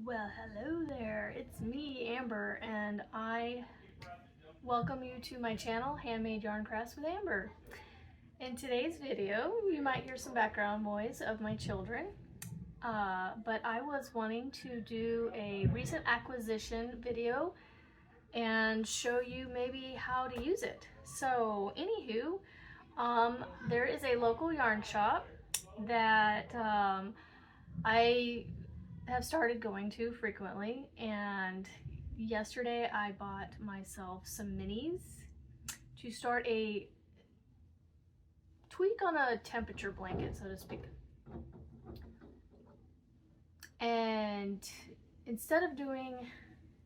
Well, hello there. It's me, Amber, and I welcome you to my channel, Handmade Yarn Crafts with Amber. In today's video, you might hear some background noise of my children, but I was wanting to do a recent acquisition video and show you maybe how to use it. So, anywho, there is a local yarn shop that I have started going to frequently, and yesterday I bought myself some minis to start a tweak on a temperature blanket, so to speak. And instead of doing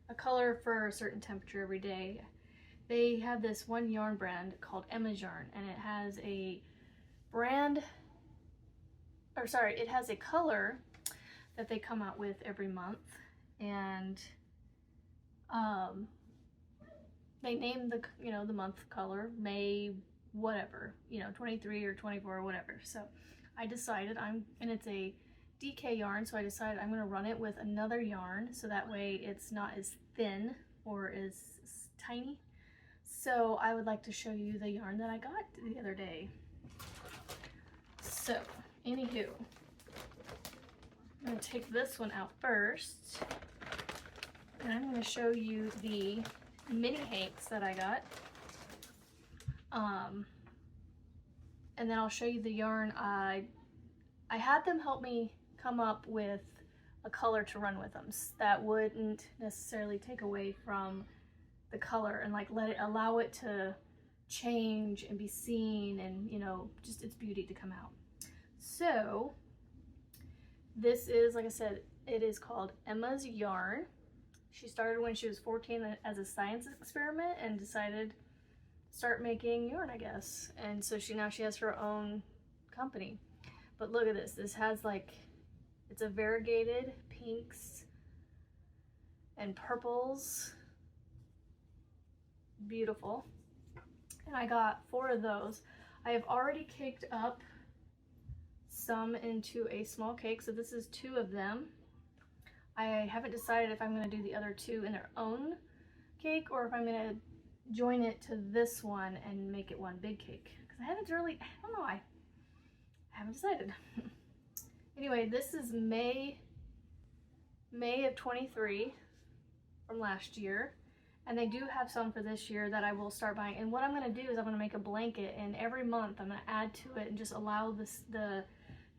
a color for a certain temperature every day, they have this one yarn brand called Emma's Yarn, and it has a it has a color that they come out with every month, and they name the month color May whatever, 23 or 24 or whatever. So I decided and it's a DK yarn, so I decided I'm going to run it with another yarn so that way it's not as thin or as tiny. So I would like to show you the yarn that I got the other day. So anywho, I'm going to take this one out first, and I'm going to show you the mini hanks that I got. And then I'll show you the yarn. I had them help me come up with a color to run with them that wouldn't necessarily take away from the color, and like allow it to change and be seen, and just its beauty to come out. So this is, like I said, it is called Emma's Yarn. She started when she was 14 as a science experiment and decided to start making yarn, I guess. And so now she has her own company. But look at this. This has it's a variegated pinks and purples. Beautiful. And I got 4 of those. I have already caked up some into a small cake, so this is 2 of them. I haven't decided if I'm going to do the other 2 in their own cake or if I'm going to join it to this one and make it one big cake, because I don't know, I haven't decided. Anyway, this is May of 23 from last year, and they do have some for this year that I will start buying. And what I'm going to do is I'm going to make a blanket, and every month I'm going to add to it and just allow the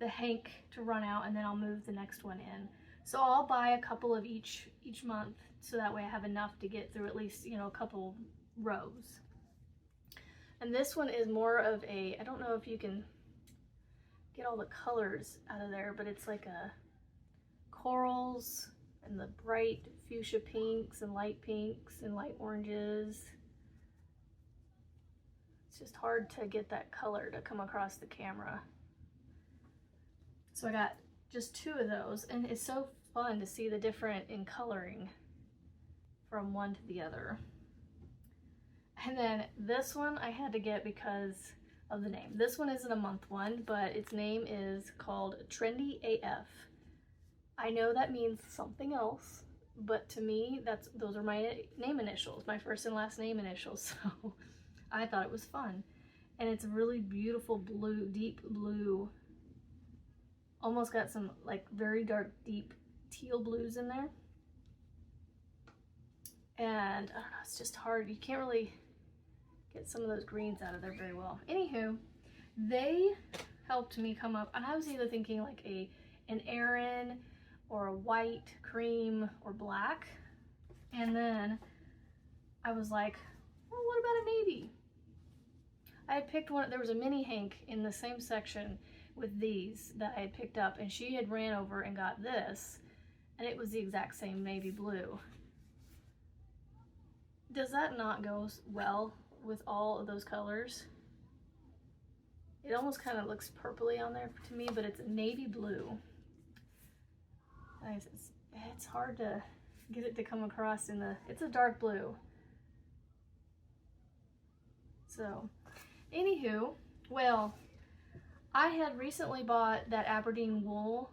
hank to run out, and then I'll move the next one in. So I'll buy a couple of each month, so that way I have enough to get through at least, a couple rows. And this one is more of I don't know if you can get all the colors out of there, but it's like a corals and the bright fuchsia pinks and light oranges. It's just hard to get that color to come across the camera. So I got just 2 of those, and it's so fun to see the different in coloring from one to the other. And then this one I had to get because of the name. This one isn't a month one, but its name is called Trendy AF. I know that means something else, but to me those are my name initials, my first and last name initials. So I thought it was fun. And it's a really beautiful blue, deep blue. Almost got some very dark, deep teal blues in there. And I don't know, it's just hard. You can't really get some of those greens out of there very well. Anywho, they helped me come up, and I was either thinking like an Aran or a white, cream, or black. And then I was like, well, what about a navy? I had picked one. There was a mini hank in the same section with these that I had picked up, and she had ran over and got this, and it was the exact same navy blue. Does that not go well with all of those colors? It almost kind of looks purpley on there to me, but it's a navy blue. It's hard to get it to come across it's a dark blue. So anywho, well, I had recently bought that Aberdeen wool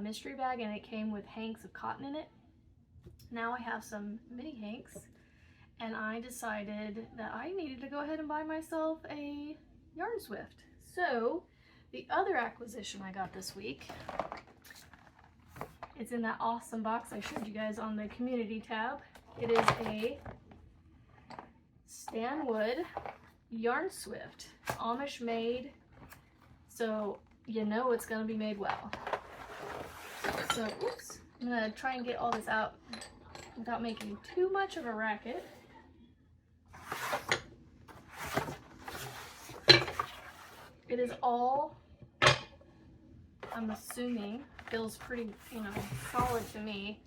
mystery bag, and it came with hanks of cotton in it. Now I have some mini hanks, and I decided that I needed to go ahead and buy myself a Yarn Swift. So the other acquisition I got this week, it's in that awesome box I showed you guys on the community tab. It is a Stanwood Yarn Swift, Amish made, so you know it's gonna be made well. So, oops, I'm gonna try and get all this out without making too much of a racket. It is all, I'm assuming, feels pretty, solid to me.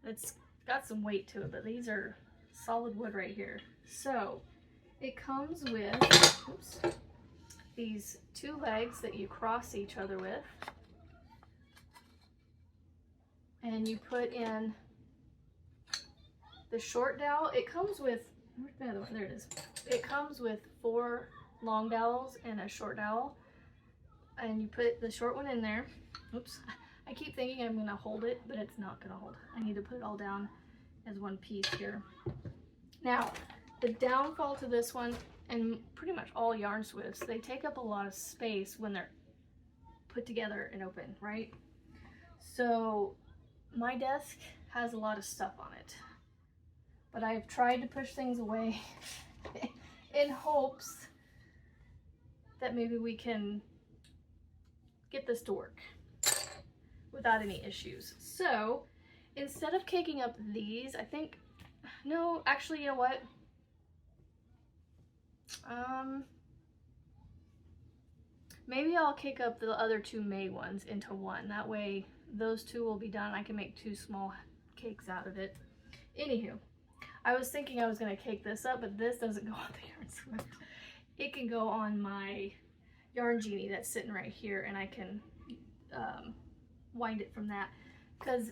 It's got some weight to it, but these are solid wood right here. So it comes with, oops, these two legs that you cross each other with, and you put in the short dowel. It comes with, where's the other one? There it is. It comes with 4 long dowels and a short dowel, and you put the short one in there. Oops, I keep thinking I'm gonna hold it, but it's not gonna hold. I need to put it all down as one piece here. Now, the downfall to this one, and pretty much all Yarn Swifts, they take up a lot of space when they're put together and open, right? So my desk has a lot of stuff on it, but I've tried to push things away in hopes that maybe we can get this to work without any issues. So instead of caking up these, I think, no, actually, you know what? Maybe I'll cake up the other 2 May ones into one. That way those 2 will be done. I can make 2 small cakes out of it. Anywho, I was thinking I was gonna cake this up, but this doesn't go on the Yarn Swift. It can go on my Yarn Genie that's sitting right here, and I can wind it from that. Because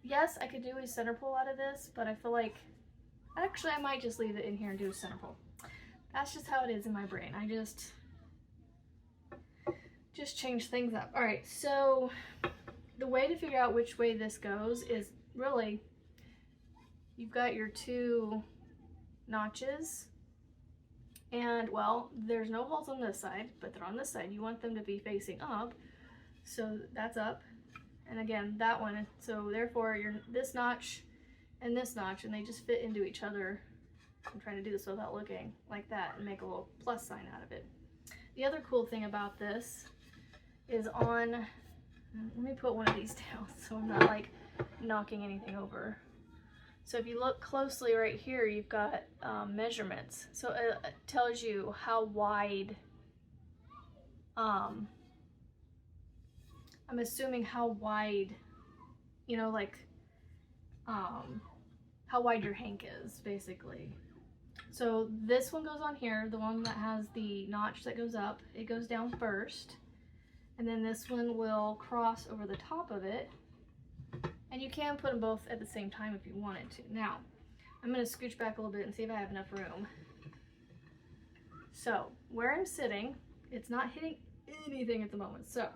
yes, I could do a center pull out of this, but I feel like actually I might just leave it in here and do a center pull. That's just how it is in my brain. I just change things up. All right, so the way to figure out which way this goes is really, you've got your 2 notches, and well, there's no holes on this side, but they're on this side. You want them to be facing up, so that's up, and again that one. So therefore, you're this notch and this notch, and they just fit into each other. I'm trying to do this without looking like that and make a little plus sign out of it. The other cool thing about this is on, let me put one of these down so I'm not like knocking anything over. So if you look closely right here, you've got measurements. So it tells you how wide, I'm assuming how wide, how wide your hank is, basically. So this one goes on here, the one that has the notch that goes up, it goes down first. And then this one will cross over the top of it. And you can put them both at the same time if you wanted to. Now, I'm going to scooch back a little bit and see if I have enough room. So, where I'm sitting, it's not hitting anything at the moment. So,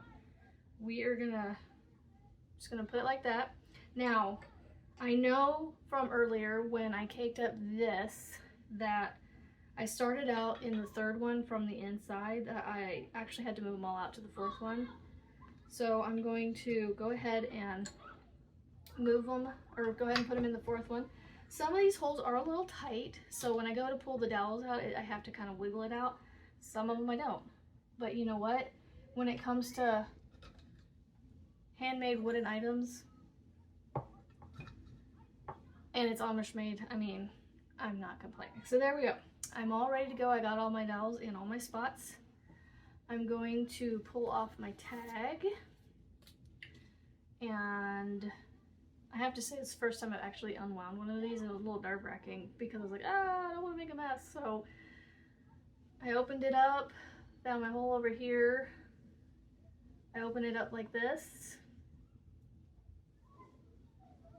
we are just gonna put it like that. Now, I know from earlier when I caked up this that I started out in the 3rd one from the inside. I actually had to move them all out to the 4th one. So I'm going to go ahead and move them, or go ahead and put them in the 4th one. Some of these holes are a little tight, so when I go to pull the dowels out, I have to kind of wiggle it out. Some of them I don't. But you know what? When it comes to handmade wooden items, and it's Amish made, I mean, I'm not complaining. So there we go. I'm all ready to go. I got all my dowels in all my spots. I'm going to pull off my tag, and I have to say it's the first time I've actually unwound one of these. It was a little nerve-wracking because I was like, I don't want to make a mess. So I opened it up, found my hole over here. I open it up like this.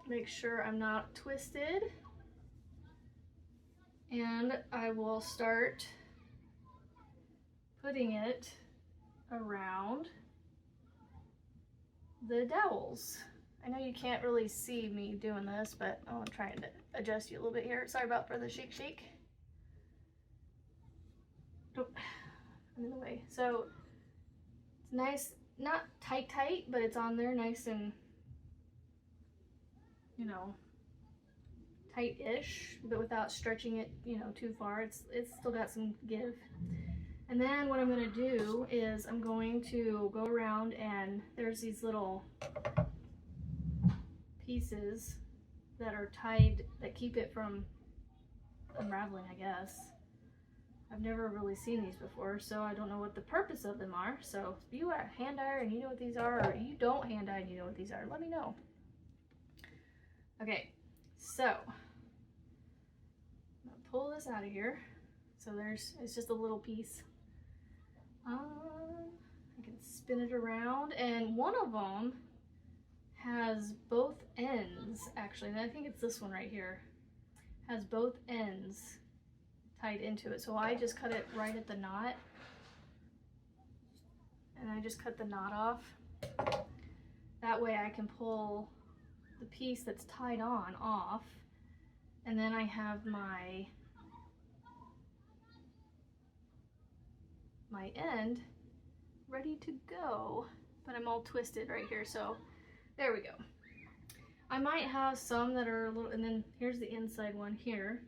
Make sure I'm not twisted. And I will start putting it around the dowels. I know you can't really see me doing this, but I'm trying to adjust you a little bit here. Sorry about for the shake. Oh, I'm in the way. So it's nice, not tight, but it's on there nice and, you know, tight-ish, but without stretching it, you know, too far. It's still got some give. And then what I'm going to do is I'm going to go around, and there's these little pieces that are tied that keep it from unraveling, I guess. I've never really seen these before, so I don't know what the purpose of them are. So if you are hand dyer and you know what these are, or you don't hand dye and you know what these are, let me know. Okay, so I'm gonna pull this out of here. So it's just a little piece. I can spin it around, and one of them has both ends, actually, and I think it's this one right here, has both ends tied into it. So I just cut it right at the knot, and I just cut the knot off. That way I can pull the piece that's tied on off, and then I have my end ready to go, but I'm all twisted right here, so there we go. I might have some that are a little, and then here's the inside one here.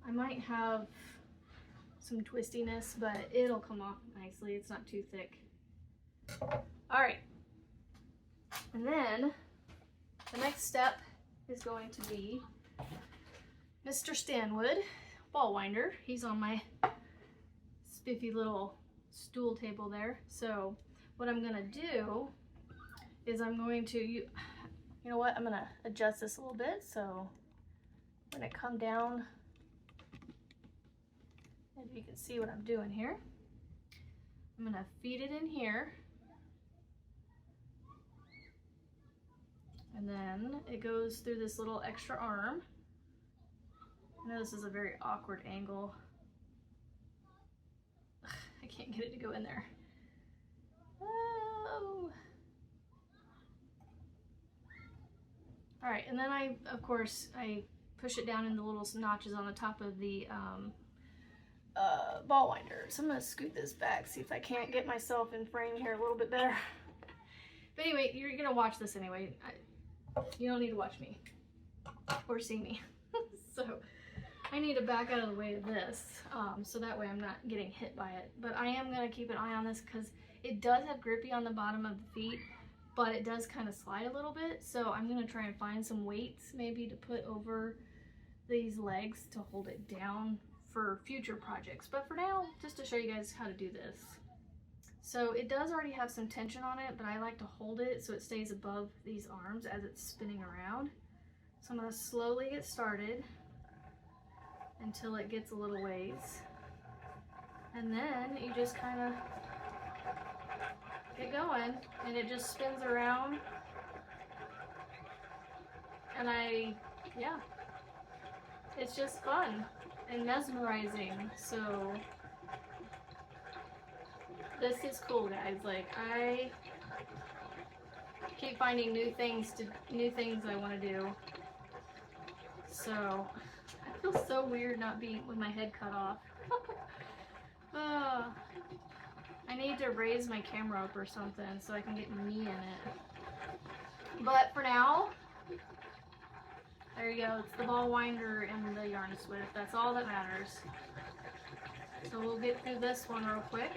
I might have some twistiness, but it'll come off nicely. It's not too thick. All right, and then the next step is going to be Mr. Stanwood ball winder. He's on my spiffy little stool table there. So what I'm gonna do is I'm going to, you know what, I'm gonna adjust this a little bit. So I'm gonna come down, if you can see what I'm doing here. I'm gonna feed it in here, and then it goes through this little extra arm. I know this is a very awkward angle. I can't get it to go in there. Oh. All right, and then of course, I push it down in the little notches on the top of the ball winder. So I'm gonna scoot this back, see if I can't get myself in frame here a little bit better. But anyway, you're gonna watch this anyway. You don't need to watch me or see me. So I need to back out of the way of this, so that way I'm not getting hit by it. But I am gonna keep an eye on this because it does have grippy on the bottom of the feet, but it does kind of slide a little bit. So I'm gonna try and find some weights maybe to put over these legs to hold it down for future projects. But for now, just to show you guys how to do this. So it does already have some tension on it, but I like to hold it so it stays above these arms as it's spinning around. So I'm gonna slowly get started until it gets a little ways. And then you just kind of get going, and it just spins around. And yeah, it's just fun and mesmerizing. So this is cool, guys. Like, I keep finding new things I want to do. So I feel so weird not being with my head cut off. I need to raise my camera up or something so I can get me in it. But for now, there you go. It's the ball winder and the yarn swift. That's all that matters. So we'll get through this one real quick.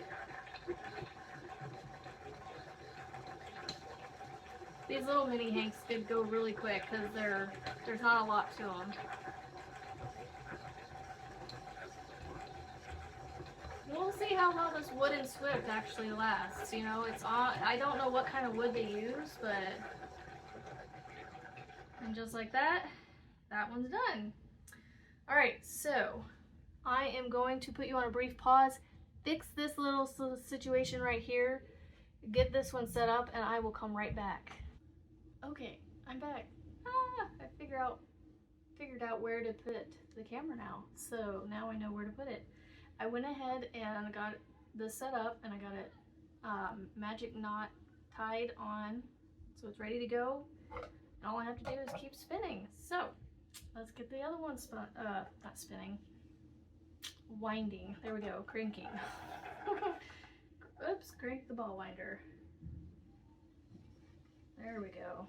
These little mini hanks could go really quick because there's not a lot to them. We'll see how well this wooden swift actually lasts. You know, it's on. I don't know what kind of wood they use, but and just like that, that one's done. All right, so I am going to put you on a brief pause, fix this little situation right here, get this one set up, and I will come right back. Okay, I'm back. I figured out where to put the camera now. So now I know where to put it. I went ahead and got this set up, and I got it magic knot tied on So it's ready to go. And all I have to do is keep spinning. So let's get the other one not spinning. Winding. There we go. Cranking. Oops, crank the ball winder. There we go.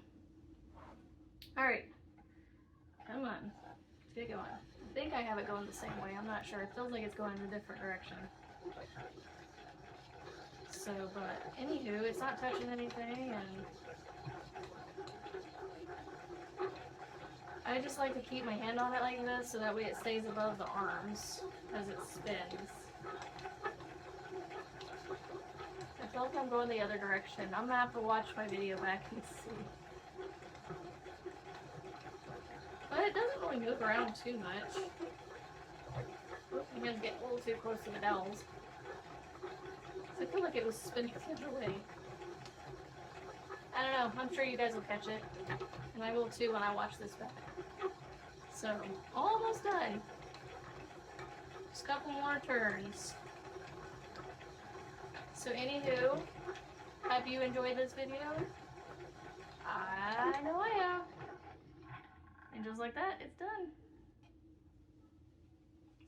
Alright. Come on. Let's get going. I think I have it going the same way. I'm not sure. It feels like it's going in a different direction. So, but anywho, it's not touching anything, and I just like to keep my hand on it like this so that way it stays above the arms as it spins. I feel like I'm going the other direction. I'm gonna have to watch my video back and see. But it doesn't really move around too much. Oops, I'm gonna get a little too close to the bells. So I feel like it was spinning the other way. I don't know. I'm sure you guys will catch it. And I will too when I watch this back. So, almost done. Just a couple more turns. So anywho, have you enjoyed this video? I know I have. And just like that, it's done.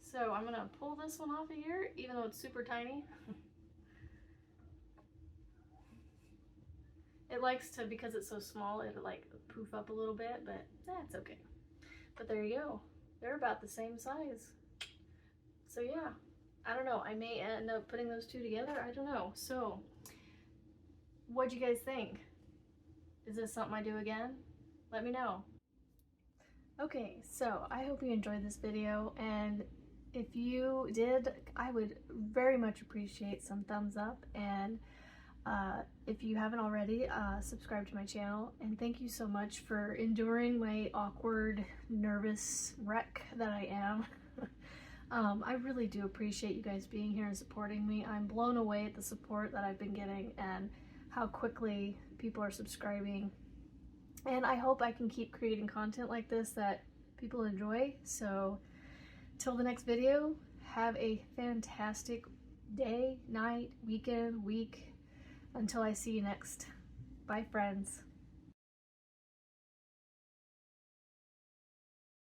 So I'm gonna pull this one off of here, even though it's super tiny. It likes to, because it's so small, it'll like poof up a little bit, but that's okay. But there you go. They're about the same size. So yeah, I don't know. I may end up putting those two together. I don't know. So what'd you guys think? Is this something I do again? Let me know. Okay, so I hope you enjoyed this video, and if you did, I would very much appreciate some thumbs up, and if you haven't already, subscribe to my channel. And thank you so much for enduring my awkward, nervous wreck that I am. I really do appreciate you guys being here and supporting me. I'm blown away at the support that I've been getting and how quickly people are subscribing. And I hope I can keep creating content like this that people enjoy. So till the next video, have a fantastic day, night, weekend, week, until I see you next. Bye, friends.